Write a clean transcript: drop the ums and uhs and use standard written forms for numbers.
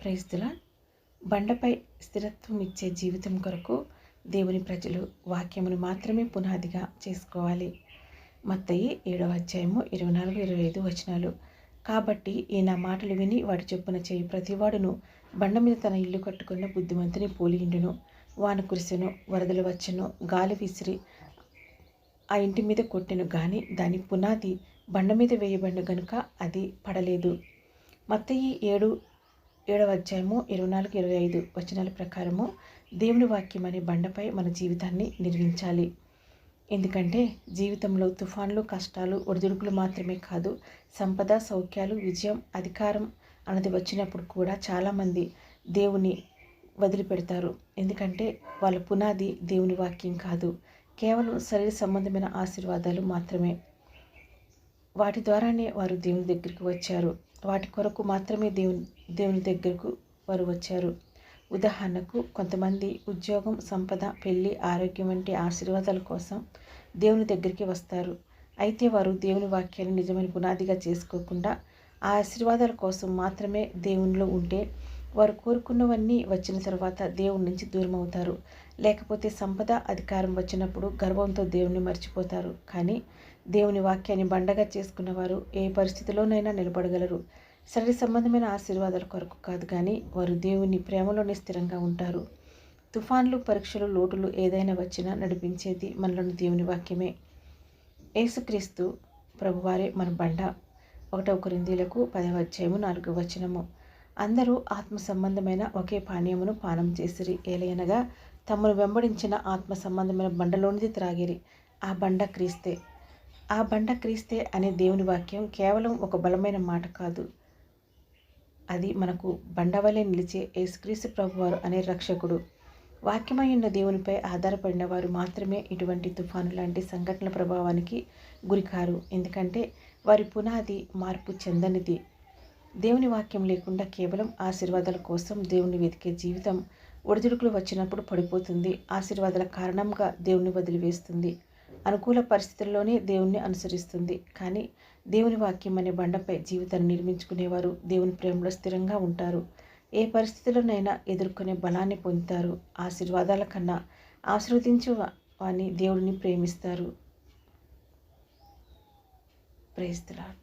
Praise the lord. బండపై స్థిరత్వం ఇచ్చే జీవితం కొరకు దేవుని ప్రజలు వాక్యమును మాత్రమే పునాదిగా చేసుకోవాలి. మత్తయి 7వ అధ్యాయము 24-25 వచనాలు. కాబట్టి ఈ నా మాటలు విని వాటి చొప్పున చేయి ప్రతివాడును బండ మీద తన ఇల్లు కట్టుకున్న బుద్ధిమంతుని పోలియుండును. వాన కురిసెను, వరదలు వచ్చెను, గాలి విసిరి ఆ ఇంటి మీద కొట్టెను గాని దాని పునాది బండ మీద వేయబడిన గనుక అది పడలేదు. మత్తయి 7వ అధ్యాయము 24-25 వచనాల ప్రకారము దేవుని వాక్యం అనే బండపై మన జీవితాన్ని నిర్మించాలి. ఎందుకంటే జీవితంలో తుఫాన్లు, కష్టాలు, ఒడిదుడుకులు మాత్రమే కాదు, సంపద, సౌఖ్యాలు, విజయం, అధికారం అన్నది వచ్చినప్పుడు కూడా చాలామంది దేవుని వదిలిపెడతారు. ఎందుకంటే వాళ్ళ పునాది దేవుని వాక్యం కాదు, కేవలం శరీర సంబంధమైన ఆశీర్వాదాలు మాత్రమే. వాటి ద్వారానే వారు దేవుని దగ్గరికి వచ్చారు. వాటి కొరకు మాత్రమే దేవుని దగ్గరకు వారు వచ్చారు. ఉదాహరణకు కొంతమంది ఉద్యోగం, సంపద, పెళ్లి, ఆరోగ్యం వంటి ఆశీర్వాదాల కోసం దేవుని దగ్గరికి వస్తారు. అయితే వారు దేవుని వాక్యాన్ని నిజమైన పునాదిగా చేసుకోకుండా ఆ ఆశీర్వాదాల కోసం మాత్రమే దేవునిలో ఉంటే వారు కోరుకున్నవన్నీ వచ్చిన తర్వాత దేవుని నుంచి దూరం అవుతారు. లేకపోతే సంపద, అధికారం వచ్చినప్పుడు గర్వంతో దేవుని మర్చిపోతారు. కానీ దేవుని వాక్యాన్ని బండగా చేసుకున్నవారు ఏ పరిస్థితిలోనైనా నిలబడగలరు. శరీర సంబంధమైన ఆశీర్వాదాల కొరకు కాదు, కానీ వారు దేవుని ప్రేమలోనే స్థిరంగా ఉంటారు. తుఫాన్లు, పరీక్షలు, లోటులు ఏదైనా వచ్చినా నడిపించేది మనలోని దేవుని వాక్యమే. యేసుక్రీస్తు ప్రభువారే మన బండ. 1 కొరింథీయులకు 10వ అధ్యాయము 4వ వచనము. అందరూ ఆత్మ సంబంధమైన ఒకే పానీయమును పానం చేసిరి, ఏలయనగా తమను వెంబడించిన ఆత్మ సంబంధమైన బండలోనిది త్రాగిరి. ఆ బండ క్రీస్తే. ఆ బండ క్రీస్తే అనే దేవుని వాక్యం కేవలం ఒక బలమైన మాట కాదు, అది మనకు బండవలే నిలిచే యేసుక్రీస్తు ప్రభువారు అనే రక్షకుడు. వాక్యమై ఉన్న దేవునిపై ఆధారపడిన వారు మాత్రమే ఇటువంటి తుఫాను లాంటి సంఘటనల ప్రభావానికి గురికారు. ఎందుకంటే వారి పునాది మార్పు చెందనిది. దేవుని వాక్యం లేకుండా కేవలం ఆశీర్వాదాల కోసం దేవుని వెతికే జీవితం ఒడిదుడుకులు వచ్చినప్పుడు పడిపోతుంది. ఆశీర్వాదాల కారణంగా దేవుని వదిలివేస్తుంది. అనుకూల పరిస్థితుల్లోనే దేవుణ్ణి అనుసరిస్తుంది. కానీ దేవుని వాక్యం అనే బండపై జీవితాన్ని నిర్మించుకునేవారు దేవుని ప్రేమలో స్థిరంగా ఉంటారు. ఏ పరిస్థితుల్లోనైనా ఎదుర్కొనే బలాన్ని పొందుతారు. ఆశీర్వాదాల కన్నా ఆశీర్వదించు వాని దేవుడిని ప్రేమిస్తారు. Praise the lord.